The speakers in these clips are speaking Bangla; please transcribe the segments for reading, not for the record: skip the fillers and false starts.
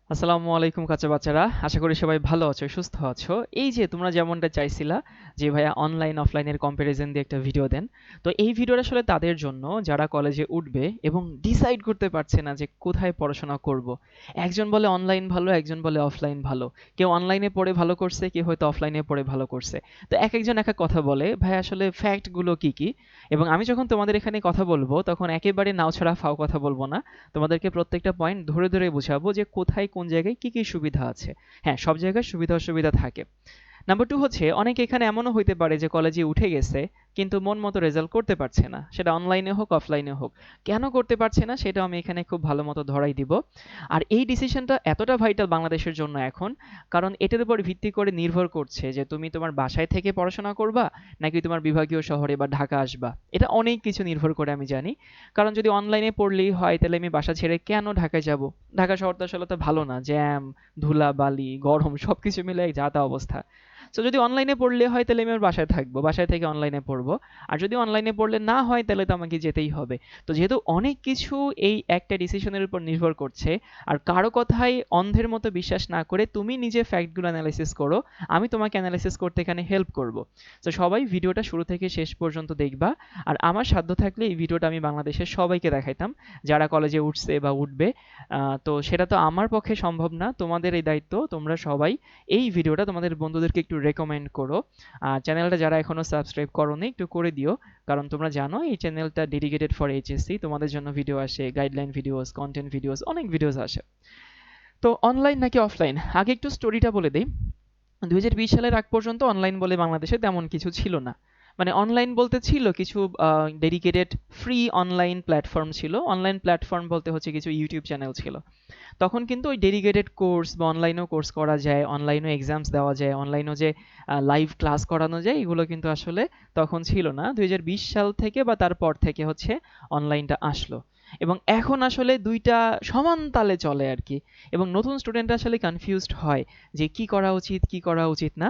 আসসালামু আলাইকুম কাচ্চা বাচ্চারা, আশা করি সবাই ভালো আছো, সুস্থ আছো। এই যে তোমরা যেমনটা চাইছিলা যে ভাইয়া অনলাইন অফলাইনের কম্পারিজন দিয়ে একটা ভিডিও দেন, তো এই ভিডিওটা আসলে তাদের জন্য যারা কলেজে উঠবে এবং ডিসাইড করতে পারছে না যে কোথায় পড়াশোনা করব। একজন বলে অনলাইন ভালো, একজন বলে অফলাইন ভালো। কেউ অনলাইনে পড়ে ভালো করছে, কেউ হয়তো অফলাইনে পড়ে ভালো করছে। তো এক একজন এক এক কথা বলে, ভাই আসলে ফ্যাক্টগুলো কি কি। এবং আমি যখন তোমাদের এখানে কথা বলবো তখন একেবারে নাও ছাড়া ফাও কথা বলবো না। তোমাদেরকে প্রত্যেকটা পয়েন্ট ধরে ধরে বুঝাবো যে কোথায় কোন জায়গায় কি কি সুবিধা আছে। হ্যাঁ, সব জায়গায় সুবিধা অসুবিধা থাকে। নাম্বার টু হচ্ছে, অনেকে এখানে এমনও হইতে পারে যে কলেজে উঠে গেছে কিন্তু মন মতো রেজাল্ট করতে পারছে না, সেটা অনলাইনে হোক অফলাইনে হোক। কেন করতে পারছে না সেটা আমি এখানে খুব ভালো মতো ধরাই দিব। আর এই ডিসিশনটা এতটা ভাইটাল বাংলাদেশের জন্য এখন, কারণ এটার উপর ভিত্তি করে নির্ভর করছে যে তুমি তোমার বাসায় থেকে পড়াশোনা করবা নাকি তোমার বিভাগীয় শহরে বা ঢাকা আসবা। এটা অনেক কিছু নির্ভর করে আমি জানি। কারণ যদি অনলাইনে পড়লেই হয় তাহলে আমি বাসা ছেড়ে কেন ঢাকায় যাব। ঢাকা শহরটা আসলে তো ভালো না, জ্যাম, ধুলা বালি গরম সবকিছু মিলে যা তা অবস্থা। সো যদি অনলাইনে পড়লে হয় তাহলে আমি আমার বাসায় থাকবো, বাসায় থেকে অনলাইনে পড়বো। আর যদি অনলাইনে পড়লে না হয় তাহলে তো আমাকে যেতেই হবে। তো যেহেতু অনেক কিছু এই একটা ডিসিশনের উপর নির্ভর করছে, আর কারো কথাই অন্ধের মতো বিশ্বাস না করে তুমি নিজে ফ্যাক্টগুলো অ্যানালাইসিস করো। আমি তোমাকে অ্যানালাইসিস করতে এখানে হেল্প করব। তো সবাই ভিডিওটা শুরু থেকে শেষ পর্যন্ত দেখবা। আর আমার সাধ্য থাকলে এই ভিডিওটা আমি বাংলাদেশের সবাইকে দেখাইতাম যারা কলেজে উঠছে বা উঠবে। তো সেটা তো আমার পক্ষে সম্ভব না, তোমাদের এই দায়িত্ব। তোমরা সবাই এই ভিডিওটা তোমাদের বন্ধুদেরকে একটু রেকমেন্ড করো। আর চ্যানেলটা যারা এখনো সাবস্ক্রাইব করোনি একটু করে দিও। কারণ তোমরা জানো এই চ্যানেলটা ডেডিকেটেড ফর এইচএসসি, তোমাদের জন্য ভিডিও আসে, গাইডলাইন ভিডিওস, কন্টেন্ট ভিডিওস, অনেক ভিডিওস আসে। তো অনলাইন নাকি অফলাইন, আগে একটু স্টোরিটা বলে দিই। 2020 সালের আগ পর্যন্ত অনলাইন বলে বাংলাদেশে তেমন কিছু ছিল না। মানে অনলাইন বলতে ছিল কিছু ডেডিকেটেড ফ্রি অনলাইন প্ল্যাটফর্ম ছিল। অনলাইন প্ল্যাটফর্ম বলতে হচ্ছে কিছু ইউটিউব চ্যানেল ছিল। তখন কিন্তু ওই ডেডিকেটেড কোর্স বা অনলাইনেও কোর্স করা যায়, অনলাইনেও এক্সামস দেওয়া যায়, অনলাইনেও যে লাইভ ক্লাস করানো যায়, এগুলো কিন্তু আসলে তখন ছিল না। 2020 সাল থেকে বা তারপর থেকে হচ্ছে অনলাইনটা আসলো। এবং এখন আসলে দুইটা সমান তালে চলে আর কি। এবং নতুন স্টুডেন্টরা আসলে কনফিউজড হয় যে কি করা উচিত কি করা উচিত না।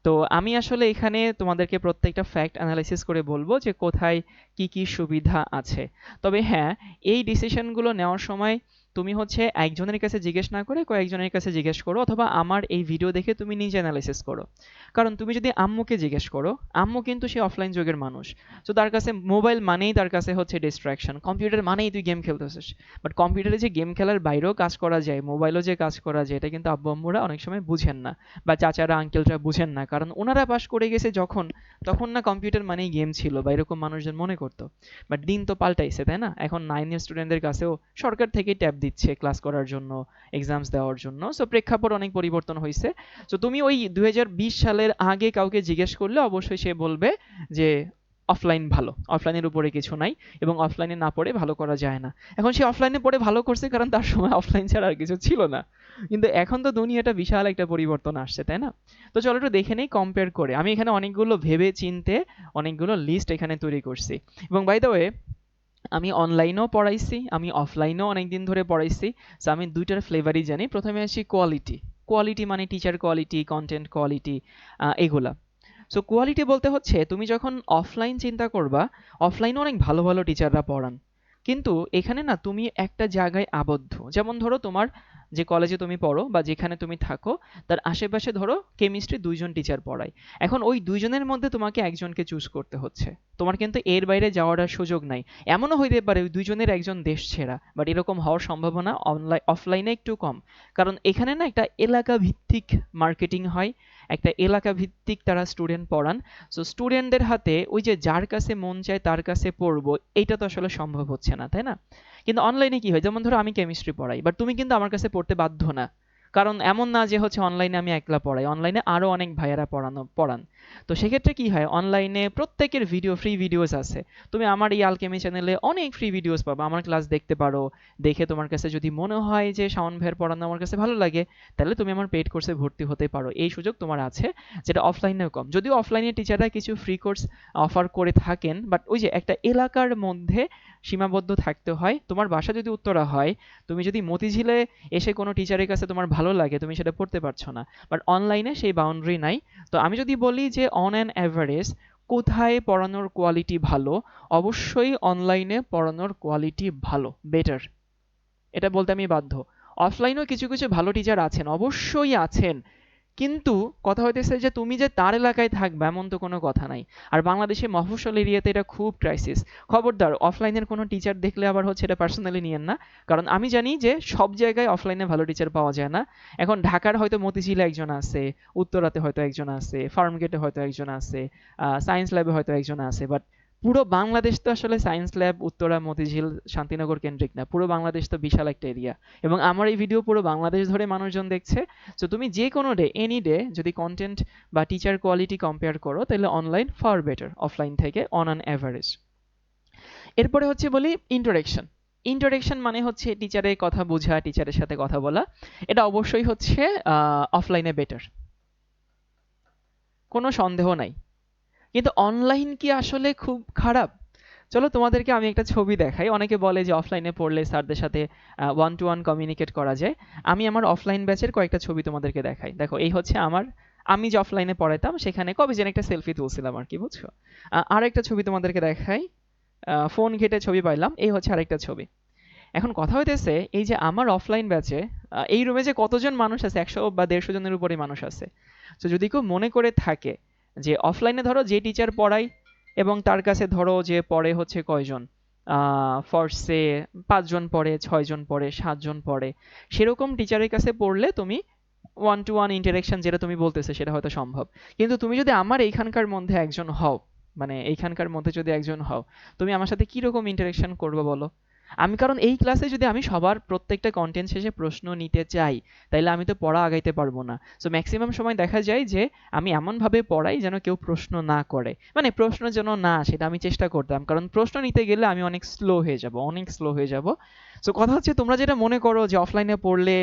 তো আমি আসলে এখানে তোমাদেরকে প্রত্যেকটা ফ্যাক্ট অ্যানালাইসিস করে বলবো যে কোথায় কি কি সুবিধা আছে। তবে হ্যাঁ, এই ডিসিশনগুলো নেওয়ার সময় তুমি হচ্ছে একজনের কাছে জিজ্ঞেস না করে কয়েকজনের কাছে জিজ্ঞেস করো, অথবা আমার এই ভিডিও দেখে তুমি নিজে অ্যানালাইসিস করো। কারণ তুমি যদি আম্মুকে জিজ্ঞেস করো, আম্মু কিন্তু সে অফলাইন যুগের মানুষ। তো তার কাছে মোবাইল মানেই তার কাছে হচ্ছে ডিস্ট্রাকশন, কম্পিউটার মানেই তুই গেম খেলতেছিস। বাট কম্পিউটারে যে গেম খেলার বাইরেও কাজ করা যায়, মোবাইলেও যে কাজ করা যায়, এটা কিন্তু আব্বু আম্মুরা অনেক সময় বুঝেন না। বা চাচারা আঙ্কেলরা বুঝেন না, কারণ ওনারা পাশ করে গেছে যখন, তখন না কম্পিউটার মানেই গেম ছিল বা এরকম মানুষজন মনে করতো। বাট দিন তো পাল্টাইছে, তাই না? এখন 9 এর স্টুডেন্টদের কাছেও সরকার থেকেই ট্যাব দিচ্ছে ক্লাস করার জন্য, এক্সামস দেওয়ার জন্য। সো প্রেক্ষাপট অনেক পরিবর্তন হয়েছে। সো তুমি ওই 2020 সালের আগে কাউকে জিজ্ঞেস করলে অবশ্যই সে বলবে যে অফলাইন ভালো, অফলাইনের উপরে কিছু নাই, এবং অফলাইনে না পড়ে ভালো করা যায় না। এখন সে অফলাইনে পড়ে ভালো করছে কারণ তার সময় অফলাইন ছাড়া আর কিছু ছিল না। কিন্তু এখন তো দুনিয়াটা বিশাল একটা পরিবর্তন আসছে, তাই না? তো চলো একটু দেখে নেই কম্পেয়ার করে। আমি এখানে অনেকগুলো ভেবে চিনতে অনেকগুলো লিস্ট এখানে তৈরি করছি। এবং বাই দ্য ওয়ে, আমি অনলাইনেও পড়াইছি, আমি অফলাইনেও অনেকদিন ধরে পড়াইছি। সো আমি দুইটার ফ্লেভারই জানি। প্রথমে আসি কোয়ালিটি। কোয়ালিটি মানে টিচার কোয়ালিটি, কন্টেন্ট কোয়ালিটি, এগুলা। সো কোয়ালিটি বলতে হচ্ছে তুমি যখন অফলাইন চিন্তা করবা, অফলাইনে অনেক ভালো ভালো টিচাররা পড়ান। কিন্তু এখানে না তুমি একটা জায়গায় আবদ্ধ। যেমন ধরো তোমার যে কলেজে তুমি পড়ো বা যেখানে তুমি থাকো, তার আশেপাশে ধরো কেমিস্ট্রি দুইজন টিচার পড়ায়। এখন ওই দুইজনের মধ্যে তোমাকে একজনকে চুজ করতে হচ্ছে। তোমার কিন্তু এর বাইরে যাওয়ার আর সুযোগ নাই। এমনও হইতে পারে ওই দুইজনের একজন দেশ ছেড়া, বাট এরকম হওয়ার সম্ভাবনা অফলাইনে একটু কম। কারণ এখানে না একটা এলাকা ভিত্তিক মার্কেটিং হয়, একটা এলাকা ভিত্তিক তারা স্টুডেন্ট পড়ান। সো স্টুডেন্টদের হাতে ওই যে যার কাছে মন চায় তার কাছে পড়বো, এইটা তো আসলে সম্ভব হচ্ছে না, তাই না? কিন্তু অনলাইনে কি হয়, যেমন ধরো আমি কেমিস্ট্রি পড়াই, বাট তুমি কিন্তু আমার কাছে পড়তে বাধ্য না। কারণ এমন না যে হচ্ছে অনলাইনে আমি একলা পড়াই, অনলাইনে আরো অনেক ভাইয়েরা পড়ান। তো সেক্ষেত্রে কি হয়, অনলাইনে প্রত্যেকের ভিডিও, ফ্রি ভিডিওস আছে। তুমি আমার এই আলকেমি চ্যানেলে অনেক ফ্রি ভিডিওস পাবে, আমার ক্লাস দেখতে পারো। দেখে তোমার কাছে যদি মনে হয় যে শাওন ভাইয়ের পড়ানো আমার কাছে ভালো লাগে, তাহলে তুমি আমার পেইড কোর্সে ভর্তি হতে পারো। এই সুযোগ তোমার আছে, যেটা অফলাইনেও কম। যদিও অফলাইনে টিচাররা কিছু ফ্রি কোর্স অফার করে থাকেন, বাট ওই যে একটা এলাকার মধ্যে সীমাবদ্ধ থাকতে হয়। তোমার বাসা যদি উত্তরা হয়, তুমি যদি মতিঝিলে এসে কোনো টিচারের কাছে তোমার ভালো লাগে, তুমি সেটা পড়তে পারছো না। বাট অনলাইনে সেই বাউন্ডারি নাই। তো আমি যদি বলি যে অন অ্যান অ্যাভারেজ কোথায় পড়ানোর কোয়ালিটি ভালো, অবশ্যই অনলাইনে পড়ানোর কোয়ালিটি ভালো, বেটার। এটা বলতে আমি বাধ্য। অফলাইনেও কিছু কিছু ভালো টিচার আছেন, অবশ্যই আছেন, কিন্তু কথা হইতেছে যে তুমি যে তার এলাকায় থাকবে এমন তো কোনো কথা নাই। আর বাংলাদেশে মফস্বল এরিয়াতে এটা খুব ক্রাইসিস। খবরদার অফলাইনের কোনো টিচার দেখলে আবার হচ্ছে এটা পার্সোনালি নিয়েন না, কারণ আমি জানি যে সব জায়গায় অফলাইনে ভালো টিচার পাওয়া যায় না। এখন ঢাকার হয়তো মতিঝিলে একজন আছে, উত্তরাতে হয়তো একজন আছে, ফার্মগেটে হয়তো একজন আছে, সায়েন্স ল্যাবে হয়তো একজন আছে, বাট পুরো বাংলাদেশ তো আসলে সায়েন্স ল্যাব, উত্তরা, মতিঝিল, শান্তিনগর কেন্দ্রিক না। পুরো বাংলাদেশ তো বিশাল একটা এরিয়া, এবং আমার এই ভিডিও পুরো বাংলাদেশ ধরে মানুষজন দেখছে। সো তুমি যে কোনো ডে, এনি ডে যদি কন্টেন্ট বা টিচার কোয়ালিটি কম্পেয়ার করো, তাহলে অনলাইন ফার বেটার অফলাইন থেকে অন অ্যান অ্যাভারেজ। এরপরে হচ্ছে বলি ইন্টারেকশন। ইন্টারেকশন মানে হচ্ছে টিচারের কথা বোঝা, টিচারের সাথে কথা বলা। এটা অবশ্যই হচ্ছে অফলাইনে বেটার, কোনো সন্দেহ নাই। কিন্তু অনলাইন কি আসলে খুব খারাপ? চলো তোমাদেরকে আমি একটা ছবি দেখাই। অনেকে বলে যে অফলাইনে পড়লে স্যারদের সাথে ওয়ান টু ওয়ান কমিউনিকেট করা যায়। আমি আমার অফলাইন ব্যাচের কয়েকটা ছবি তোমাদেরকে দেখাই। দেখো, এই হচ্ছে আমার, আমি যে অফলাইনে পড়াইতাম সেখানে কবে যেন একটা সেলফি তুলছিলাম আর কি, বুঝছো? আর একটা ছবি তোমাদেরকে দেখাই, ফোন ঘেটে ছবি পাইলাম, এই হচ্ছে আরেকটা ছবি। এখন কথা হইতেছে এই যে আমার অফলাইন ব্যাচে এই রুমে যে কতজন মানুষ আছে, 100 বা 150 জনের উপরে মানুষ আছে। তো যদি কেউ মনে করে থাকে যে অফলাইনে ধরো যে টিচার পড়ায় এবং তার কাছে ধরো যে পড়ে হচ্ছে কয়জন, ফার্স্টে 5 জন পড়ে, 6 জন পড়ে, 7 জন পড়ে, সেরকম টিচারের কাছে পড়লে তুমি ওয়ান টু ওয়ান ইন্টারেকশন যেটা তুমি বলতেছে সেটা হয়তো সম্ভব। কিন্তু তুমি যদি আমার এইখানকার মধ্যে একজন হও, মানে এইখানকার মধ্যে যদি একজন হও, তুমি আমার সাথে কিরকম ইন্টারেকশন করবে বলো? আমি কারণ এই ক্লাসে যদি আমি সবার প্রত্যেকটা কন্টেন্ট শেষে প্রশ্ন নিতে চাই, তাইলে আমি তো পড়া আগাইতে পারবো না। সো ম্যাক্সিমাম সময় দেখা যায় যে আমি এমনভাবে পড়াই যেন কেউ প্রশ্ন না করে, মানে প্রশ্ন যেন না, সেটা আমি চেষ্টা করতাম, কারণ প্রশ্ন নিতে গেলে আমি অনেক স্লো হয়ে যাব, অনেক স্লো হয়ে যাব। সো কথা হচ্ছে তোমরা যেটা মনে করো যে অফলাইনে পড়লে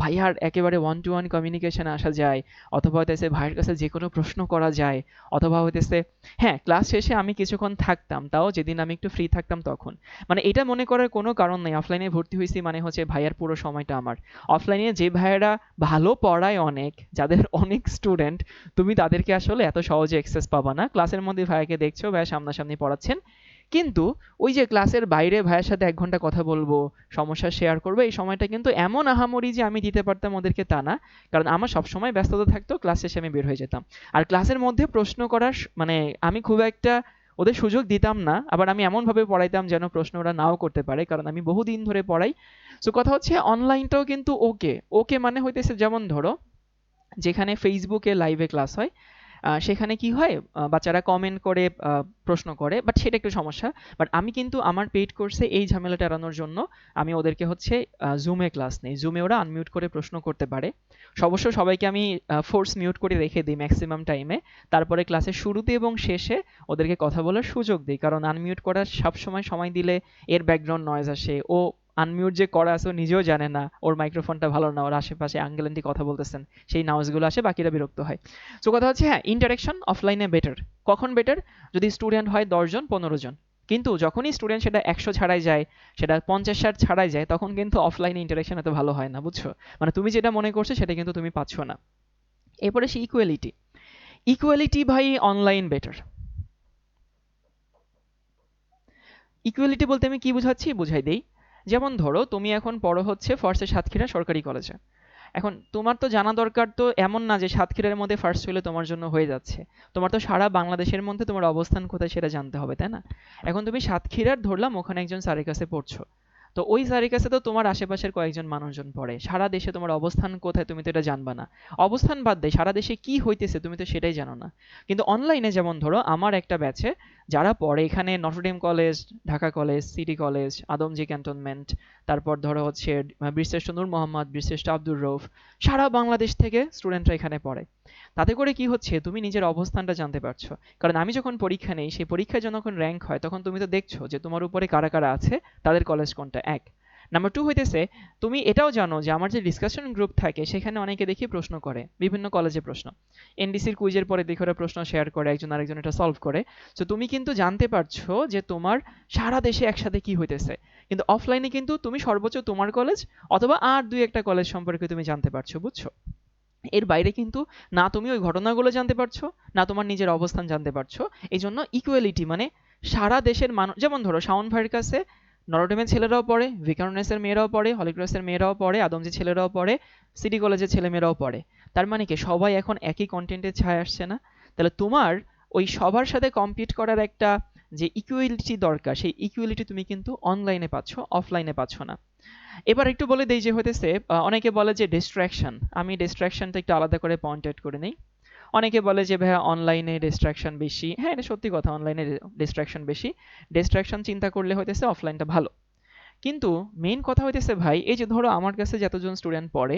ভাইয়ার একেবারে ওয়ান টু ওয়ান কমিউনিকেশন আসা যায়, অথবা হইতেছে ভাইয়ের কাছে যে কোনো প্রশ্ন করা যায়, অথবা হইতেছে হ্যাঁ ক্লাস শেষে আমি কিছুক্ষণ থাকতাম, তাও যেদিন আমি একটু ফ্রি থাকতাম তখন, মানে এটা মনে করার কোনো কারণ নেই অফলাইনে ভর্তি হয়েছি মানে হচ্ছে ভাইয়ার পুরো সময়টা আমার। অফলাইনে যে ভাইয়েরা ভালো পড়ায় অনেক, যাদের অনেক স্টুডেন্ট, তুমি তাদেরকে আসলে এত সহজে অ্যাক্সেস পাবা না। ক্লাসের মধ্যে ভাইয়াকে দেখছো, ভাইয়া সামনাসামনি পড়াচ্ছেন, কিন্তু ওই যে ক্লাসের বাইরে ভাইয়ের সাথে 1 ঘন্টা কথা বলবো, সমস্যা শেয়ার করবো, এই সময়টা কিন্তু এমন আহামরি যে আমি দিতে পারতাম ওদেরকে তা না, কারণ আমার সবসময় ব্যস্ততা থাকতো, ক্লাস শেষে আমি বের হয়ে যেতাম। আর ক্লাসের মধ্যে প্রশ্ন করার মানে আমি খুব একটা ওদের সুযোগ দিতাম না, আবার আমি এমনভাবে পড়াইতাম যেন প্রশ্ন ওরা নাও করতে পারে, কারণ আমি বহুদিন ধরে পড়াই। সো কথা হচ্ছে অনলাইনটাও কিন্তু ওকে ওকে, মানে হইতেছে যেমন ধরো যেখানে ফেসবুকে লাইভে ক্লাস হয়, সেখানে কি হয়, বাচ্চারা কমেন্ট করে প্রশ্ন করে, বাট সেটা একটু সমস্যা। বাট আমি কিন্তু আমার পেইড কোর্সে এই ঝামেলাটা এড়ানোর জন্য আমি ওদেরকে হচ্ছে জুমে ক্লাস নেই, জুমে ওরা আনমিউট করে প্রশ্ন করতে পারে। অবশ্য সবাইকে আমি ফোর্স মিউট করে রেখে দিই ম্যাক্সিমাম টাইমে, তারপরে ক্লাসের শুরুতে এবং শেষে ওদেরকে কথা বলার সুযোগ দিই, কারণ আনমিউট করার সবসময় সময় দিলে এর ব্যাকগ্রাউন্ড নয়েজ আসে, ও আনমিউট যে করা আছে ও নিজেও জানে না, ওর মাইক্রোফোনটা ভালো না, ওর আশেপাশে আঙ্কেল আন্টি কথা বলতেছেন, সেই নাউজগুলো আসে, বাকিরা বিরক্ত হয়। সো কথা হচ্ছে হ্যাঁ ইন্টারাকশন অফলাইনে বেটার। কখন বেটার? যদি স্টুডেন্ট হয় 10 জন 15 জন। কিন্তু যখনই স্টুডেন্ট সেটা 100 ছাড়াই যায়, সেটা 50-60 ছাড়াই যায়, তখন কিন্তু অফলাইনে ইন্টারাকশন এত ভালো হয় না, বুঝছো? মানে তুমি যেটা মনে করছো সেটা কিন্তু তুমি পাচ্ছ না। এরপরে সে ইকুয়ালিটি। ইকুয়ালিটি ভাই অনলাইন বেটার। ইকুয়ালিটি বলতে আমি কি বুঝাচ্ছি বুঝাই দেই। যেমন ধরো তুমি এখন পড়ো হচ্ছে ফর্সে সাতক্ষীরা সরকারি কলেজে। এখন তোমার তো জানা দরকার, তো এমন না যে সাতক্ষীরার মধ্যে ফার্স্ট হলে তোমার জন্য হয়ে যাচ্ছে। তোমার তো সারা বাংলাদেশের মধ্যে তোমার অবস্থান কোথায় সেটা জানতে হবে, তাই না? এখন তুমি সাতক্ষীরার ধরলাম ওখানে একজন স্যারের কাছে পড়ছো, তো ওই স্যারের কাছে তো তোমার আশেপাশের কয়েকজন মানুষজন পড়ে, সারা দেশে তোমার অবস্থান কোথায় তুমি তো এটা জানবা না। অবস্থান বাদ দেয়, সারা দেশে কি হইতেছে তুমি তো সেটাই জানো না। কিন্তু অনলাইনে যেমন ধরো আমার একটা ব্যাচে যারা পড়ে এখানে Notre Dame college, Dhaka college, city college, Adamjee cantonment, তারপর ধরো হচ্ছে বীরশ্রেষ্ঠ নূর মোহাম্মদ, বীরশ্রেষ্ঠ আব্দুর রউফ, সারা বাংলাদেশ থেকে স্টুডেন্টরা এখানে পড়ে। তাতে করে কি হচ্ছে, তুমি নিজের অবস্থানটা জানতে পারছো, কারণ আমি যখন পরীক্ষা নেই, সেই পরীক্ষায় যখন র্যাঙ্ক হয় তখন তুমি তো দেখছো যে তোমার উপরে কারা কারা আছে, তাদের কলেজ কোনটা, এক। নাম্বার টু হইতেছে তুমি এটাও জানো যে আমার যে ডিসকাশন গ্রুপ থাকে সেখানে অনেকে দেখি প্রশ্ন করে, বিভিন্ন কলেজে প্রশ্ন, এনডিসির কুইজের পরে দেখে ওরা প্রশ্ন শেয়ার করে, একজন আরেকজন এটা সলভ করে। তো তুমি কিন্তু জানতে পারছো যে তোমার সারা দেশে একসাথে কি হইতেছে। কিন্তু অফলাইনে কিন্তু তুমি সর্বোচ্চ তোমার কলেজ অথবা আর দুই একটা কলেজ সম্পর্কে তুমি জানতে পারছো, বুঝছো? এর বাইরে কিন্তু না তুমি ওই ঘটনাগুলো জানতে পারছো, না তোমার নিজের অবস্থান জানতে পারছো। এই জন্য ইকুয়ালিটি মানে সারা দেশের মানুষ, যেমন ধরো শাওন ভাইয়ের কাছে নরডেমের ছেলেরাও পড়ে, ভিকারুননিসের মেয়েরাও পড়ে, হলি ক্রসের মেয়েরাও পড়ে, আদমজী ছেলেরাও পড়ে, সিটি কলেজের ছেলেমেয়েরাও পড়ে। তার মানে কি সবাই এখন একই কন্টেন্টের ছায়া আসছে না? তাহলে তোমার ওই সবার সাথে কম্পিট করার একটা যে ইকুয়ালিটি দরকার, সেই ইকুয়ালিটি তুমি কিন্তু অনলাইনে পাচ্ছ, অফলাইনে পাচ্ছ না। এবার একটু বলে দেই যে হইতেছে অনেকে বলে যে ডিস্ট্রাকশন, আমি ডিস্ট্রাকশনটা একটু আলাদা করে পয়েন্ট আউট করে নেই। অনেকে বলে যে ভাইয়া অনলাইনে ডিস্ট্রাকশন বেশি। হ্যাঁ, এটা সত্যি কথা, অনলাইনে ডিস্ট্রাকশন বেশি। ডিস্ট্রাকশন চিন্তা করলে হইতেছে অফলাইনটা ভালো। কিন্তু মেইন কথা হইতেছে ভাই, এই যে ধরো আমার কাছে যতজন স্টুডেন্ট পড়ে,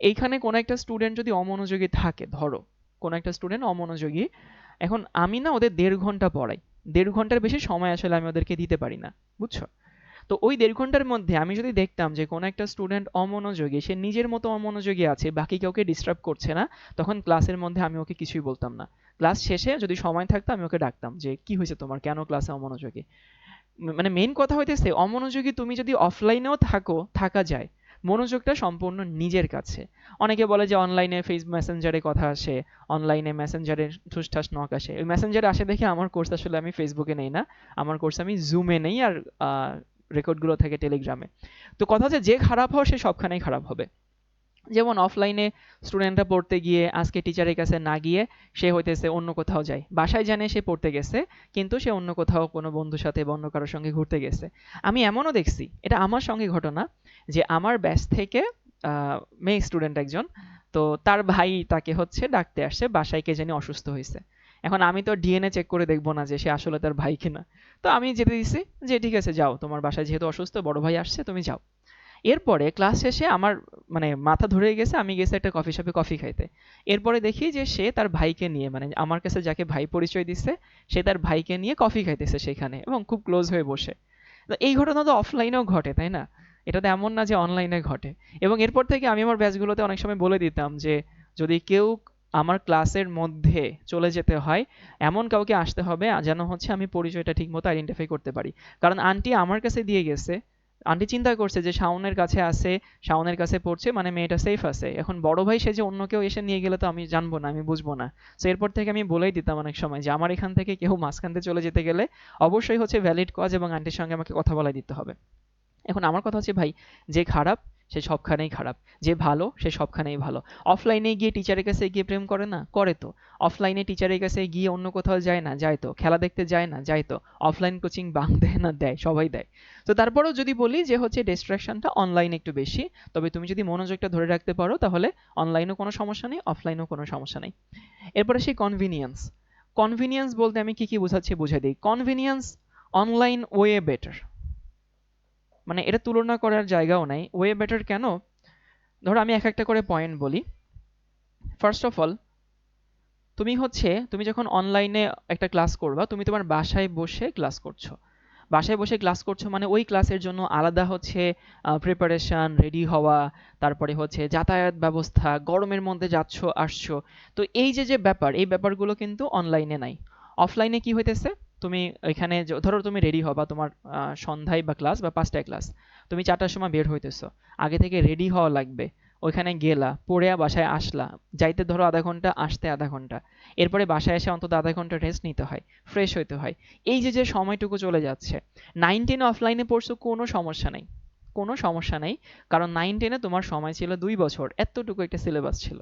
এইখানে কোনো একটা স্টুডেন্ট যদি অমনোযোগী থাকে, ধরো কোনো একটা স্টুডেন্ট অমনোযোগী, এখন আমি না ওদের 1.5 ঘন্টা পড়াই, 1.5 ঘন্টার বেশি সময় আসলে আমি ওদেরকে দিতে পারি না, বুঝছো? তো ওই 1.5 ঘন্টার মধ্যে আমি যদি দেখতাম যে কোনো একটা স্টুডেন্ট অমনোযোগী, সে নিজের মতো অমনোযোগী আছে, বাকি কাউকে ডিস্টার্ব করছে না, তখন ক্লাসের মধ্যে আমি ওকে কিছুই বলতাম না। ক্লাস শেষে যদি সময় থাকতো আমি ওকে ডাকতাম যে কি হয়েছে তোমার, কেন ক্লাসে অমনোযোগী। মানে মেইন কথা হইতেছে অমনোযোগী তুমি যদি অফলাইনেও থাকো, থাকা যায়, মনোযোগটা সম্পূর্ণ নিজের কাছে। অনেকে বলে যে অনলাইনে মেসেঞ্জারে কথা আসে, অনলাইনে মেসেঞ্জারে ঠুসঠাস নক আসে। ওই মেসেঞ্জারে আসে দেখে আমার কোর্স আসলে আমি ফেসবুকে নেই না, আমার কোর্স আমি জুমে নেই, আর রেকর্ডগুলো থাকে টেলিগ্রামে। তো কথা হচ্ছে যে খারাপ হওয়া সে সবখানেই খারাপ হবে। যেমন অফলাইনে স্টুডেন্টরা পড়তে গিয়ে আজকে টিচারের কাছে না গিয়ে সে হইতেছে অন্য কোথাও যায়, বাসায় জানে সে পড়তে গেছে, কিন্তু সে অন্য কোথাও কোনো বন্ধুর সাথে বা অন্য কারোর সঙ্গে ঘুরতে গেছে। আমি এমনও দেখছি, এটা আমার সঙ্গে ঘটনা, যে আমার ব্যাচ থেকে মেয়ে স্টুডেন্ট একজন, তো তার ভাই তাকে হচ্ছে ডাকতে আসছে, বাসায় কে জানি অসুস্থ হয়েছে। এখন আমি তো ডিএনএ চেক করে দেখবো না যে সে আসলে তার ভাই কিনা। তো আমি যেতে দিছি যে ঠিক আছে যাও, তোমার বাসায় যেহেতু অসুস্থ বড় ভাই আসছে, তুমি যাও। এরপরে ক্লাস শেষে আমার মানে মাথা ধরে গেছে, আমি গেছি একটা কফি শপে কফি খাইতে। এরপরে দেখি যে সে তার ভাইকে নিয়ে, মানে আমার কাছে যাকে ভাই পরিচয় দিচ্ছে, সে তার ভাইকে নিয়ে কফি খাইতেছে সেখানে, এবং খুব ক্লোজ হয়ে বসে। তো এই ঘটনা তো অফলাইনেও ঘটে, তাই না? এটা তো এমন না যে অনলাইনে ঘটে। এবং এরপর থেকে আমি আমার ব্যাচগুলোতে অনেক সময় বলে দিতাম যে যদি কেউ আমার ক্লাসের মধ্যে চলে যেতে হয়, এমন কাউকে আসতে হবে যেন হচ্ছে আমি পরিচয়টা ঠিক মতো আইডেন্টিফাই করতে পারি। কারণ আন্টি আমার কাছে দিয়ে গেছে, আন্টি চিন্তা করছে যে শাওনের কাছে আছে, শাওনের কাছে পড়ছে, মানে মেয়েটা সেফ আছে। এখন বড় ভাই সে যে অন্য কেউ এসে নিয়ে গেলে তো আমি জানবো না, আমি বুঝবো না। তো এরপর থেকে আমি বলেই দিতাম অনেক সময় যে আমার এখান থেকে কেউ মাঝখান দিয়ে চলে যেতে গেলে অবশ্যই হচ্ছে ভ্যালিড কজ এবং আন্টির সঙ্গে আমাকে কথা বলাই দিতে হবে। এখন আমার কথা হচ্ছে ভাই, যে খারাপ সে সবখানেই খারাপ, যে ভালো সে সবখানেই ভালো। অফলাইনে গিয়ে টিচারের কাছে গিয়ে প্রেম করে না, করে তো। অফলাইনে টিচারের কাছে গিয়ে অন্য কোথাও যায় না, যায় তো। খেলা দেখতে যায় না, যায় তো। অফলাইন কোচিং বাং দেয় না, দেয়, সবাই দেয়। তো তারপরেও যদি বলি যে হচ্ছে ডিস্ট্রাকশনটা অনলাইনে একটু বেশি, তবে তুমি যদি মনোযোগটা ধরে রাখতে পারো তাহলে অনলাইনেও কোনো সমস্যা নেই, অফলাইনেও কোনো সমস্যা নেই। এরপরে সেই কনভিনিয়েন্স। কনভিনিয়েন্স বলতে আমি কি কি বোঝাচ্ছি বুঝাই দিই। কনভিনিয়েন্স, অনলাইন ওয়ে বেটার, মানে এটা তুলনা করার জায়গাও নাই। ওয়ে বেটার কেন? ধরো আমি এক একটা করে পয়েন্ট বলি। ফার্স্ট অফ অল, তুমি যখন অনলাইনে একটা ক্লাস করবা, তুমি তোমার বাসায় বসে ক্লাস করছো। বাসায় বসে ক্লাস করছো মানে ওই ক্লাসের জন্য আলাদা হচ্ছে প্রিপারেশন, রেডি হওয়া, তারপরে হচ্ছে যাতায়াত ব্যবস্থা, গরমের মধ্যে যাচ্ছ আসছো। তো এই যে যে ব্যাপার, এই ব্যাপারগুলো কিন্তু অনলাইনে নাই। অফলাইনে কি হইতেছে, তুমি ওইখানে ধরো তুমি রেডি হবা, তোমার সন্ধ্যায় বা ক্লাস বা 5টায় ক্লাস, তুমি 4টার সময় বের হইতেছো, আগে থেকে রেডি হওয়া লাগবে। ওইখানে গেলা, পড়ে বাসায় আসলা, যাইতে ধরো আধা ঘন্টা, আসতে আধা ঘন্টা, এরপরে বাসায় এসে অন্তত আধা ঘন্টা রেস্ট নিতে হয়, ফ্রেশ হইতে হয়। এই যে যে সময়টুকু চলে যাচ্ছে, 9-10 অফলাইনে পড়ছো, কোনো সমস্যা নেই, কোনো সমস্যা নেই। কারণ 9-10-এ তোমার সময় ছিল 2 বছর, এতটুকু একটা সিলেবাস ছিল।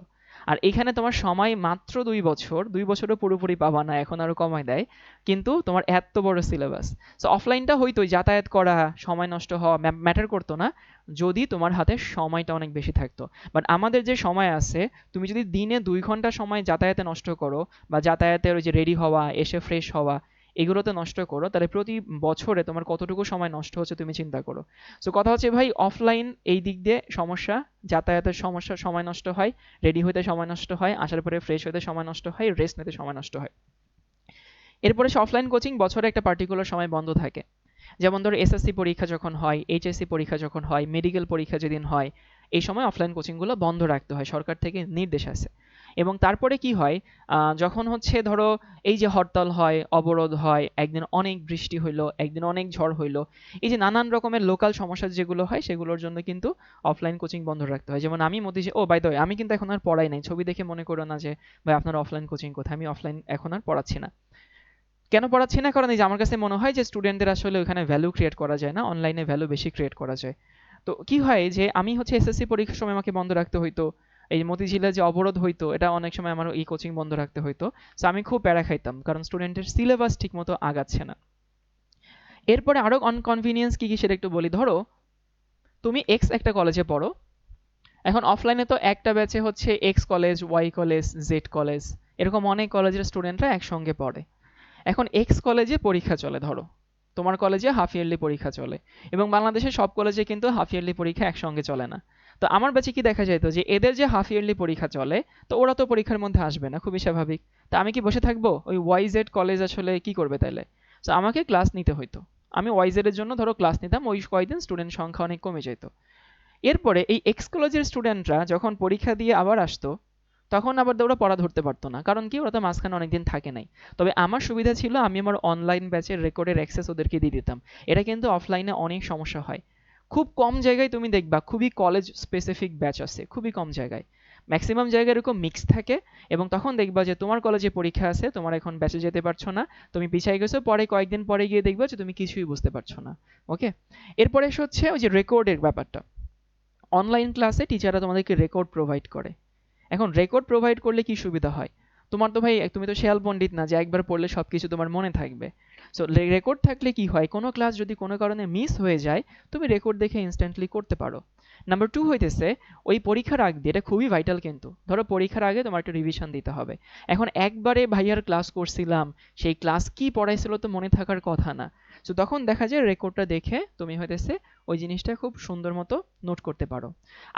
আর এখানে তোমার সময় মাত্র 2 বছর, 2 বছরও পুরোপুরি পাবা না, এখন আরো কমায় দেয়। কিন্তু তোমার এত বড় সিলেবাস। সো অফলাইনটা হইতোই, যাতায়াত করা, সময় নষ্ট হওয়া ম্যাটার করতো না, যদি তোমার হাতে সময়টা অনেক বেশি থাকতো। বাট আমাদের যে সময় আছে, তুমি যদি দিনে 2 ঘন্টা সময় যাতায়াতে নষ্ট করো, বা যাতায়াতের ওই যে রেডি হওয়া, এসে ফ্রেশ হওয়া, এগুলোতে নষ্ট করো, তাহলে প্রতি বছরে তোমার কতটুকু সময় নষ্ট হচ্ছে তুমি চিন্তা করো। সো কথা হচ্ছে ভাই, অফলাইন এই দিক দিয়ে সমস্যা, যাতায়াতের সমস্যা, সময় নষ্ট হয়, রেডি হইতে সময় নষ্ট হয়, আসার পরে ফ্রেশ হইতে সময় নষ্ট হয়, রেস্ট নিতে সময় নষ্ট হয়। এরপরে সে অফলাইন কোচিং বছরে একটা পার্টিকুলার সময় বন্ধ থাকে। যেমন ধরো এসএসসি পরীক্ষা যখন হয়, এইচএসসি পরীক্ষা যখন হয়, মেডিকেল পরীক্ষা যেদিন হয়, এই সময় অফলাইন কোচিংগুলো বন্ধ রাখতে হয়, সরকার থেকে নির্দেশ আছে। এবং তারপরে কি হয়, যখন হচ্ছে ধরো এই যে হরতাল হয়, অবরোধ হয়, একদিন অনেক বৃষ্টি হইলো, একদিন অনেক ঝড় হইলো, এই যে নানান রকমের লোকাল সমস্যা যেগুলো হয়, সেগুলোর জন্য কিন্তু অফলাইন কোচিং বন্ধ রাখতে হয়। যেমন আমি ও বাই দ্য ওয়ে, আমি কিন্তু এখন আর পড়াই নাই, ছবি দেখে মনে করো না যে ভাই আপনার অফলাইন কোচিং কোথায়, আমি অফলাইন এখন আর পড়াচ্ছি না। কেন পড়াচ্ছি না? কারণ এই যে আমার কাছে মনে হয় যে স্টুডেন্টদের আসলে ওখানে ভ্যালু ক্রিয়েট করা যায় না, অনলাইনে ভ্যালু বেশি ক্রিয়েট করা যায়। তো কি হয় যে আমি হচ্ছে এসএসসি পরীক্ষার সময় আমাকে বন্ধ রাখতে হইতো, এই মতিঝিলে যে অবরোধ হইতো এটা অনেক সময় আমার এই কোচিং বন্ধ রাখতে হইতো। সো আমি খুব প্যারা খাইতাম কারণ স্টুডেন্টের সিলেবাস ঠিক মতো আগাচ্ছে না। এরপরে আরো অনকনভিনিয়েন্স কি কি সেটা একটু বলি। ধরো তুমি এক্স একটা কলেজে পড়ো, এখন অফলাইনে তো একটা ব্যাচে হচ্ছে X college, Y college, Z college, এরকম অনেক কলেজের স্টুডেন্টরা একসঙ্গে পড়ে। এখন এক্স কলেজে পরীক্ষা চলে, ধরো তোমার কলেজে হাফ ইয়ারলি পরীক্ষা চলে, এবং বাংলাদেশের সব কলেজে কিন্তু হাফ ইয়ারলি পরীক্ষা একসঙ্গে চলে না। তো আমার ব্যাচে কি দেখা যেত যে এদের যে হাফ ইয়ারলি পরীক্ষা চলে, তো ওরা তো পরীক্ষার মধ্যে আসবে না, খুবই স্বাভাবিক। তা আমি কি বসে থাকবো? ওই ওয়াই জেড কলেজ আসলে কি করবে তাইলে? তো আমাকে ক্লাস নিতে হইতো। আমি ওয়াই জেড এর জন্য ধরো ক্লাস নিতাম, ওই কয়েকদিন স্টুডেন্ট সংখ্যা অনেক কমে যেত। এরপরে এই এক্স কলেজের স্টুডেন্টরা যখন পরীক্ষা দিয়ে আবার আসতো, তখন আবার ওরা পড়া ধরতে পারতো না, কারণ কি, ওরা তো মাঝখানে অনেকদিন থাকে নাই। তবে আমার সুবিধা ছিল, আমি আমার অনলাইন ব্যাচের রেকর্ডের অ্যাক্সেস ওদেরকে দিয়ে দিতাম। এটা কিন্তু অফলাইনে অনেক সমস্যা হয়। খুব কম জায়গায় তুমি দেখবা খুবই কলেজ স্পেসিফিক ব্যাচ আছে, খুবই কম জায়গায়। ম্যাক্সিমাম জায়গায় এরকম মিক্স থাকে, এবং তখন দেখবা যে তোমার কলেজে পরীক্ষা আছে, তোমার এখন ব্যাচে যেতে পারছো না, তুমি পিছাই গেছো, পরে কয়েকদিন পরে গিয়ে দেখবা যে তুমি কিছুই বুঝতে পারছো না। ওকে, এরপরে হচ্ছে ওই যে রেকর্ডের ব্যাপারটা। অনলাইন ক্লাসে টিচাররা তোমাদেরকে রেকর্ড প্রোভাইড করে। এখন রেকর্ড প্রোভাইড করলে কি সুবিধা হয়? তোমার তো ভাই, তুমি তো শেয়াল পণ্ডিত না যে একবার পড়লে সবকিছু তোমার মনে থাকবে। সো রেকর্ড থাকলে কি হয়, কোনো ক্লাস যদি কোনো কারণে মিস হয়ে যায়, তুমি রেকর্ড দেখে ইনস্ট্যান্টলি করতে পারো। নাম্বার টু হইতেছে, ওই পরীক্ষার আগ দিয়ে, এটা খুবই ভাইটাল কিন্তু, ধরো পরীক্ষার আগে তোমার একটা রিভিশন দিতে হবে। এখন একবারে ভাইয়ার ক্লাস করছিলাম, সেই ক্লাস কি পড়াইছিল তো মনে থাকার কথা না। সো তখন দেখা যায় রেকর্ডটা দেখে তুমি হইতেছে ওই জিনিসটা খুব সুন্দর মতো নোট করতে পারো।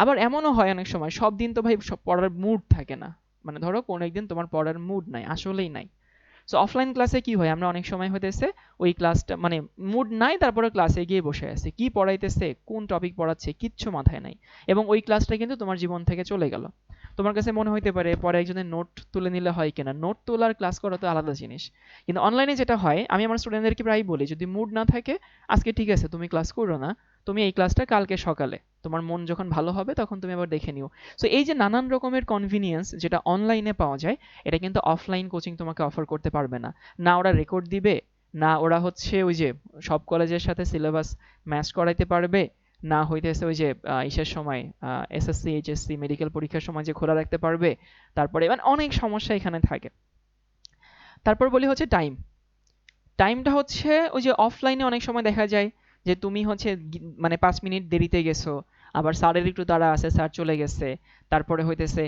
আবার এমনও হয় অনেক সময়, সব দিন তো ভাই সব পড়ার মুড থাকে না। মানে ধরো কোনো একদিন তোমার পড়ার মুড নাই, আসলেই নাই। সো অফলাইন ক্লাসে কি হয়, আমরা অনেক সময় হইতেছে ওই ক্লাসটা মানে মুড নাই, তারপরে ক্লাসে গিয়ে বসে আছি, কি পড়াইতেছে, কোন টপিক পড়াচ্ছে, কিচ্ছু মাথায় নাই, এবং ওই ক্লাসটা কিন্তু তোমার জীবন থেকে চলে গেল। তোমার কাছে মনে হইতে পারে পরে একজনের নোট তুলে নিলে হয় কিনা, নোট তোলার ক্লাস করা তো আলাদা জিনিস। কিন্তু অনলাইনে যেটা হয়, আমি আমার স্টুডেন্টদেরকে প্রায় বলি, যদি মুড না থাকে, আজকে ঠিক আছে তুমি ক্লাস করো না, তুমি এই ক্লাসটা কালকে সকালে তোমার মন যখন ভালো হবে তখন তুমি আবার দেখে নিও। সো এই যে নানান রকমের কনভিনিয়েন্স যেটা অনলাইনে পাওয়া যায়, এটা কিন্তু অফলাইন কোচিং তোমাকে অফার করতে পারবে না। না ওরা রেকর্ড দিবে, না ওরা হচ্ছে ওই যে সব কলেজের সাথে সিলেবাস ম্যাচ করাইতে পারবে, না হইতেছে ওই যে ইসের সময় এসএসসি এইচএসসি মেডিকেল পরীক্ষার সময় যে খোলা রাখতে পারবে। তারপরে মানে অনেক সমস্যা এখানে থাকে। তারপর বলি হচ্ছে টাইম। টাইমটা হচ্ছে ওই যে অফলাইনে অনেক সময় দেখা যায় যে তুমি হচ্ছে মানে 5 মিনিট দেরিতে গেছো, আবার স্যারের একটু তাড়া আছে, স্যার চলে গেছে, তারপরে হইতেছে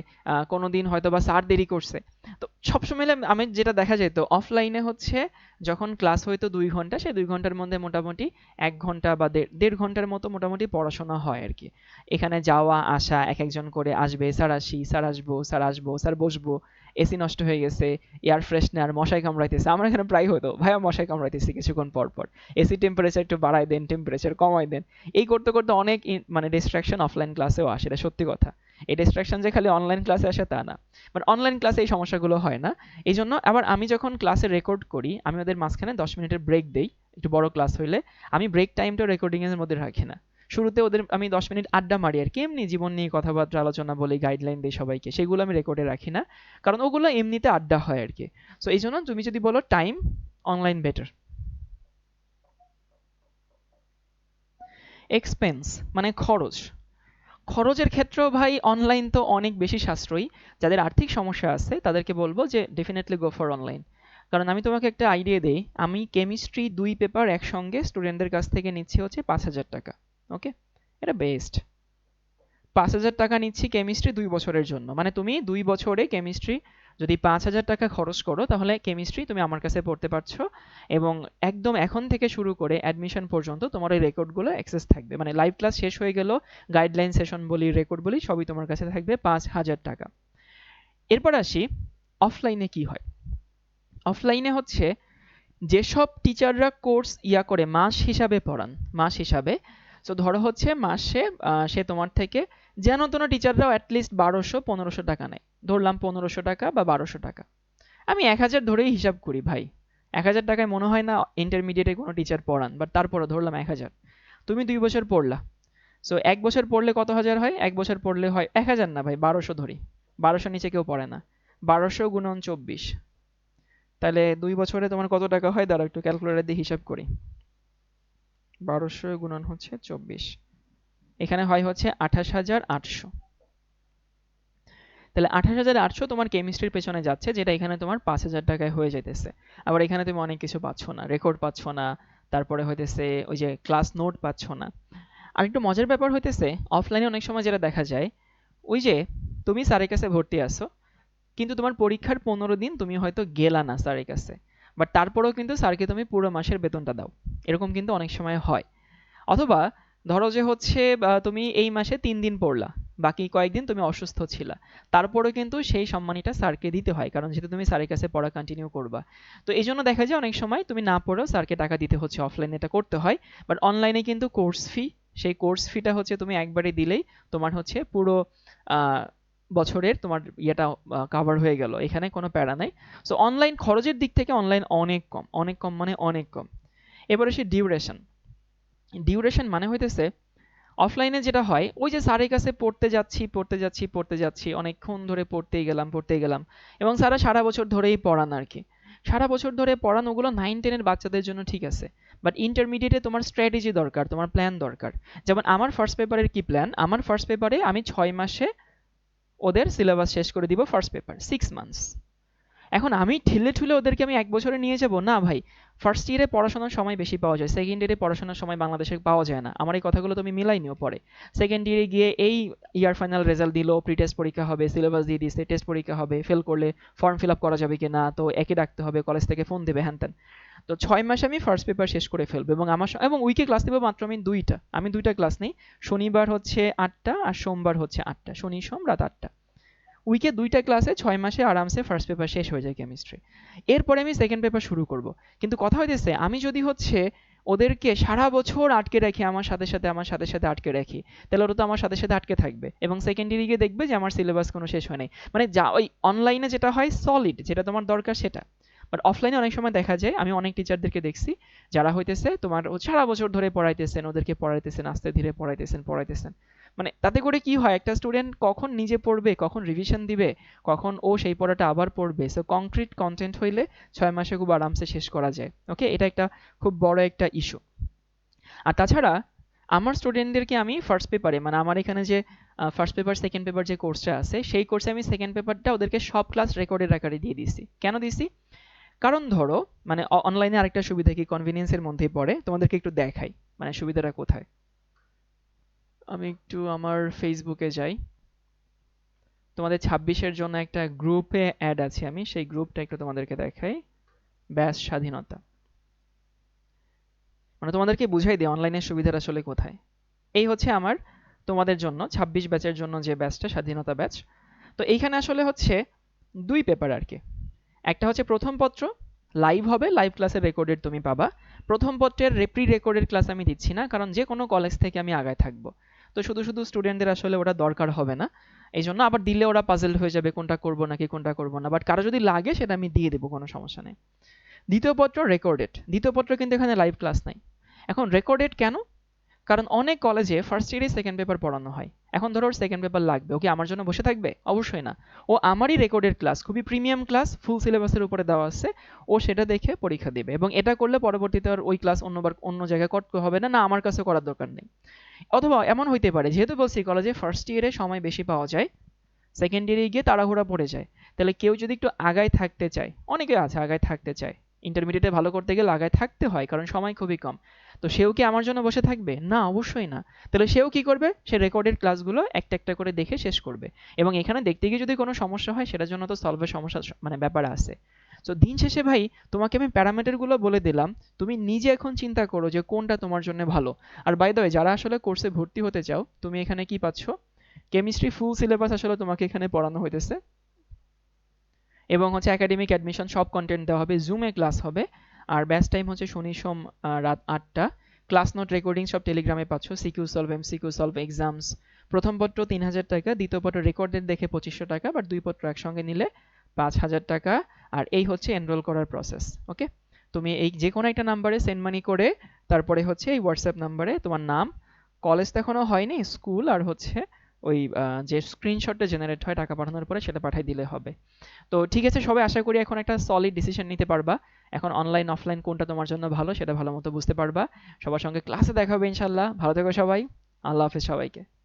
কোনোদিন হয়তো বা স্যার দেরি করছে। তো সবসময় মিলে আমি যেটা দেখা যেত অফলাইনে হচ্ছে, যখন ক্লাস হইতো 2 ঘন্টা, সেই 2 ঘন্টার মধ্যে মোটামুটি 1 ঘন্টা বা দেড় ঘন্টার মতো মোটামুটি পড়াশোনা হয় আর কি। এখানে যাওয়া আসা, এক একজন করে আসবে, স্যার আসি, স্যার আসবো, স্যার আসবো, স্যার বসবো, এসি নষ্ট হয়ে গেছে, এয়ার ফ্রেশনার, মশাই কামড়াইতেছে, আমার এখানে প্রায় হতো ভাইয়া মশাই কামড়াইতেছে কিছুক্ষণ পর পর, এসি টেম্পারেচার একটু বাড়াই দেন, টেম্পারেচার কমাই দেন। এই করতে করতে অনেক মানে ডিস্ট্রাকশন অফলাইন ক্লাসেও আসে, এটা সত্যি কথা। এই ডিস্ট্রাকশন যে খালি অনলাইন ক্লাসে আসে তা না, বাট অনলাইন ক্লাসে এই সমস্যাগুলো হয় না। এই জন্য আবার আমি যখন ক্লাসে রেকর্ড করি, আমি ওদের মাঝখানে 10 মিনিটের ব্রেক দেই, একটু বড় ক্লাস হইলে। আমি ব্রেক টাইমটা রেকর্ডিং এর মধ্যে রাখি না। শুরুতে ওদের আমি 10 মিনিট আড্ডা মারি আর কি, এমনি জীবন নিয়ে কথাবার্তা আলোচনা বলি, গাইডলাইন দিই সবাইকে, সেগুলো আমি রেকর্ডে রাখি না, কারণ ওগুলো এমনিতে আড্ডা হয় আর কি। সো এই জন্য তুমি যদি বলো টাইম, অনলাইন বেটার। এক্সপেন্স মানে খরচ। খরচের ক্ষেত্রেও ভাই অনলাইন তো অনেক বেশি সাশ্রয়ী। যাদের আর্থিক সমস্যা আছে তাদেরকে বলবো যে ডেফিনেটলি গো ফর অনলাইন। কারণ আমি তোমাকে একটা আইডিয়া দেই, আমি কেমিস্ট্রি 2 পেপার একসঙ্গে স্টুডেন্টদের কাছ থেকে নিচ্ছি হচ্ছে 5,000 টাকা। ওকে, এটা বেস্ট। 5,000 টাকা নিচ্ছি কেমিস্ট্রি 2 বছরের জন্য, মানে তুমি 2 বছরে কেমিস্ট্রি যদি 5,000 টাকা খরচ করো, তাহলে কেমিস্ট্রি তুমি আমার কাছে পড়তে পারছো, এবং একদম এখন থেকে শুরু করে অ্যাডমিশন পর্যন্ত তোমার এই রেকর্ডগুলো অ্যাক্সেস থাকবে, মানে লাইভ ক্লাস শেষ হয়ে গেল, গাইডলাইন সেশন বলি, রেকর্ড বলি, সবই তোমার কাছে থাকবে 5,000 টাকা। এরপর আসি অফলাইনে কি হয়। অফলাইনে হচ্ছে যেসব টিচাররা কোর্স করে মাস হিসাবে পড়ান, মাস হিসাবে। সো ধরো হচ্ছে মাসে সে তোমার থেকে, যেন তেন টিচাররাও অ্যাটলিস্ট 1,200-1,500 টাকা নেয়, ধরলাম 1,500 টাকা বা 1,200 টাকা। আমি 1,000 ধরেই হিসাব করি ভাই। 1,000 টাকায় মনে হয় না ইন্টারমিডিয়েটে কোনো টিচার পড়ান, বাট তারপরে ধরলাম 1,000। তুমি 2 বছর পড়লা, সো 1 বছর পড়লে কত হাজার হয়? 1 বছর পড়লে হয় 1,000 না ভাই, 1,200 ধরি, 1,200 নিচে কেউ পড়ে না। 1,200 গুণন 24, তাহলে 2 বছরে তোমার কত টাকা হয় দাঁড়াও একটু ক্যালকুলেটর দিয়ে হিসাব করি। 1200 গুণন হচ্ছে 24, এখানে হয় হচ্ছে 28,800। তাহলে 28,800 তোমার কেমিস্ট্রির পেছনে যাচ্ছে, যেটা এখানে তোমার 5,000 টাকায় হয়ে যাইতেছে। আবার এখানে তুমি অনেক কিছু পাচ্ছ না, রেকর্ড পাচ্ছ না, তারপরে হইতেছে ওই যে ক্লাস নোট পাচ্ছ না। আর একটু মজার ব্যাপার হইতেছে, অফলাইনে অনেক সময় যেটা দেখা যায়, ওই যে তুমি স্যারের কাছে ভর্তি আছো, কিন্তু তোমার পরীক্ষার 15 দিন তুমি হয়তো গেলা না স্যারের কাছে, বাট তারপরেও কিন্তু স্যারকে তুমি পুরো মাসের বেতনটা দাও। এরকম কিন্তু অনেক সময় হয়। অথবা ধরো যে হচ্ছে তুমি এই মাসে 3 দিন পড়লা, বাকি কয়েকদিন তুমি অসুস্থ ছিলা, তারপরেও কিন্তু সেই সম্মানীটা স্যারকে দিতে হয়, কারণ যেহেতু তুমি স্যারের কাছে পড়া কন্টিনিউ করবা। তো এই জন্য দেখা যায় অনেক সময় তুমি না পড়েও স্যারকে টাকা দিতে হচ্ছে, অফলাইনে এটা করতে হয়। বাট অনলাইনে কিন্তু কোর্স ফি, সেই কোর্স ফিটা হচ্ছে তুমি একবারে দিলেই তোমার হচ্ছে পুরো আহ, বছরের তোমার ইয়েটা কাভার হয়ে গেল, এখানে কোনো প্যারা নাই। সো অনলাইন খরচের দিক থেকে অনলাইন অনেক কম, অনেক কম মানে অনেক কম। এবারে সে ডিউরেশন, ডিউরেশন মানে হইতেছে অফলাইনে যেটা হয়, ওই যে স্যারের কাছে পড়তে যাচ্ছি অনেকক্ষণ ধরে পড়তেই গেলাম এবং স্যারা সারা বছর ধরেই পড়ান আর কি। সারা বছর ধরে পড়ান, ওগুলো 9-10 এর বাচ্চাদের জন্য ঠিক আছে। বাট ইন্টারমিডিয়েটে তোমার স্ট্র্যাটেজি দরকার, তোমার প্ল্যান দরকার। যেমন আমার ফার্স্ট পেপারের কি প্ল্যান, আমার ফার্স্ট পেপারে আমি 6 মাসে ওদের সিলেবাস শেষ করে দিব, ফার্স্ট পেপার 6 মান্থস। এখন আমি ঠেলে ঠুলে ওদেরকে আমি 1 বছরে নিয়ে যাব না ভাই। ফার্স্ট ইয়ারে পড়াশোনার সময় বেশি পাওয়া যায়, সেকেন্ড ইয়ারে পড়াশোনার সময় বাংলাদেশে পাওয়া যায় না, আমার এই কথাগুলো তুমি মিলাই নিও পরে। সেকেন্ড ইয়ারে গিয়ে এই ইয়ার ফাইনাল রেজাল্ট দিল, প্রি টেস্ট পরীক্ষা হবে, সিলেবাস দিয়ে দিছে, টেস্ট পরীক্ষা হবে, ফেল করলে ফর্ম ফিল আপ করা যাবে কিনা, তো একে ডাকতে হবে, কলেজ থেকে ফোন দেবে, হ্যান ত্যান। তো 6 মাসে আমি ফার্স্ট পেপার শেষ করে ফেলবো এবং এবং উইকে ক্লাস নেবো মাত্র আমি দুইটা, আমি দুইটা ক্লাস নেই। শনিবার হচ্ছে 8টা আর সোমবার হচ্ছে 8টা, শনি সোম রাত 8টা। উইকে দুইটা ক্লাসে 6 মাসে আরামসে ফার্স্ট পেপার শেষ হয়ে যায় কেমিস্ট্রি। এরপরে আমি সেকেন্ড পেপার শুরু করব। কিন্তু কথা হইতেছে, আমি যদি হচ্ছে ওদেরকে সারা বছর আটকে রাখি, আমার সাথে সাথে আটকে রাখি, তাহলে ওরা তো আমার সাথে সাথে আটকে থাকবে এবং সেকেন্ড ইয়ারে গিয়ে দেখবে যে আমার সিলেবাস কোনো শেষ হয় নাই। মানে যা ওই অনলাইনে যেটা হয় সলিড, যেটা তোমার দরকার সেটা। বাট অফলাইনে অনেক সময় দেখা যায়, আমি অনেক টিচারদেরকে দেখছি যারা হইতেছে তোমার সারা বছর ধরে পড়াইতেছেন, ওদেরকে পড়াইতেছেন, আস্তে ধীরে পড়াইতেছেন। মানে তাতে করে কি হয়, একটা স্টুডেন্ট কখন নিজে পড়বে, কখন রিভিশন দিবে, কখন ও সেই পড়াটা আবার পড়বে, সো কংক্রিট কন্টেন্ট হইলে 6 মাসে খুব আরামসে শেষ করা যায়। ওকে, এটা একটা খুব বড় একটা ইস্যু। আর তাছাড়া আমার স্টুডেন্টদেরকে আমি ফার্স্ট পেপারে, মানে আমার এখানে যে ফার্স্ট পেপার সেকেন্ড পেপার যে কোর্সটা আছে, সেই কোর্সে আমি সেকেন্ড পেপারটা ওদেরকে সব ক্লাস রেকর্ডের আকারে দিয়ে দিছি। কেন দিছি? কারণ ধরো, মানে অনলাইনে আরেকটা সুবিধা কি, কনভিনিয়েন্সের মধ্যেই পড়ে, তোমাদেরকে একটু দেখাই মানে সুবিধাটা কোথায়। আমি একটু আমার ফেসবুকে যাই, তোমাদের 26-এর জন্য একটা গ্রুপে অ্যাড আছি আমি, সেই গ্রুপটা একটু তোমাদেরকে দেখাই। ব্যাস স্বাধীনতা, মানে তোমাদেরকে বুঝাই দিই অনলাইনের সুবিধাটা আসলে কোথায়। এই হচ্ছে আমার তোমাদের জন্য 26 ব্যাচের জন্য যে ব্যাচটা, স্বাধীনতা ব্যাচ। তো এইখানে আসলে হচ্ছে দুই পেপার আর কি। একটা হচ্ছে প্রথম পত্র, লাইভ হবে, লাইভ ক্লাসের রেকর্ডেড তুমি পাবা। প্রথম পত্রের প্রি রেকর্ডেড ক্লাস আমি দিচ্ছি না, কারণ যে কোনো কলেজ থেকে আমি আগায় থাকবো, তো শুধু শুধু স্টুডেন্টদের আসলে ওটা দরকার হবে না। এই জন্য আবার দিলে ওরা পাজেল হয়ে যাবে কোনটা করবো নাকি কোনটা করবো না, বাট কারো যদি লাগে সেটা আমি দিয়ে দেবো, কোনো সমস্যা নেই। দ্বিতীয় পত্র রেকর্ডেড, দ্বিতীয় পত্র কিন্তু এখানে লাইভ ক্লাস নাই। এখন রেকর্ডেড কেন? কারণ অনেক কলেজে ফার্স্ট ইয়ারে সেকেন্ড পেপার পড়ানো হয়, এখন ধরো ওর সেকেন্ড পেপার লাগবে, ও কি আমার জন্য বসে থাকবে? অবশ্যই না। ও আমারই রেকর্ডেড ক্লাস, খুবই প্রিমিয়াম ক্লাস, ফুল সিলেবাসের উপরে দেওয়া আছে, ও সেটা দেখে পরীক্ষা দেবে এবং এটা করলে পরবর্তীতে আর ওই ক্লাস অন্যবার অন্য জায়গায় করতে হবে না, না আমার কাছে করার দরকার নেই। অথবা এমন হইতে পারে, যেহেতু বলছি কলেজে ফার্স্ট ইয়ারে সময় বেশি পাওয়া যায়, সেকেন্ড ইয়ারে গিয়ে তাড়াহুড়া পড়ে যায়, তাহলে কেউ যদি একটু আগায় থাকতে চায়, অনেকে আছে আগায় থাকতে চায়, ইন্টারমিডিয়েটে ভালো করতে গেলে আগায় থাকতে হয় কারণ সময় খুবই কম, তো সেও কি আমার জন্য বসে থাকবে? না, অবশ্যই না। তাহলে সেও কি করবে? সে রেকর্ডেড ক্লাসগুলো একটা একটা করে দেখে শেষ করবে এবং এখানে দেখতে গিয়ে যদি কোনো সমস্যা হয় সেটার জন্য তো সলভের সমস্যা মানে ব্যাপার আছে। তো দিন শেষে ভাই, তোমাকে আমি প্যারামিটারগুলো বলে দিলাম, তুমি নিজে এখন চিন্তা করো যে কোনটা তোমার জন্য ভালো। আর বাই দ্য ওয়ে, যারা আসলে কোর্সে ভর্তি হতে চাও, তুমি এখানে কি পাচ্ছ, কেমিস্ট্রি ফুল সিলেবাস আসলে তোমাকে এখানে পড়ানো হইতেছে এবং হচ্ছে একাডেমিক অ্যাডমিশন সব কন্টেন্ট দেওয়া হবে, জুমে ক্লাস হবে। আর ব্যাচ টাইম হচ্ছে শনি সোম রাত 8টা। ক্লাস নোট রেকর্ডিং সব টেলিগ্রামে পাচ্ছ, CQ solve, MCQ solve, exams. প্রথম পত্র 3,000 টাকা, দ্বিতীয় পত্র রেকর্ডেড দেখে 2500 টাকা, বাট দুই পত্র একসঙ্গে নিলে 5,000 টাকা। আর এই হচ্ছে এনরোল করার প্রসেস। ওকে, তুমি এই যে কোনো একটা নাম্বারে সেন্ড মানি করে, তারপরে হচ্ছে এই হোয়াটসঅ্যাপ নাম্বারে তোমার নাম, কলেজ তো এখনো হয়নি, স্কুল আর হচ্ছে ওই যে স্ক্রিনশটটা জেনারেট হয় টাকা পাঠানোর পরে সেটা পাঠিয়ে দিলে হবে। তো ঠিক আছে, সবাই আশা করি এখন একটা সলিড ডিসিশন নিতে পারবা। এখন অনলাইন অফলাইন কোনটা তোমার জন্য ভালো সেটা ভালো মতো বুঝতে পারবা। সবার সঙ্গে ক্লাসে দেখা হবে ইনশাল্লাহ। ভালো থেকো সবাই। আল্লাহ হাফেজ সবাইকে।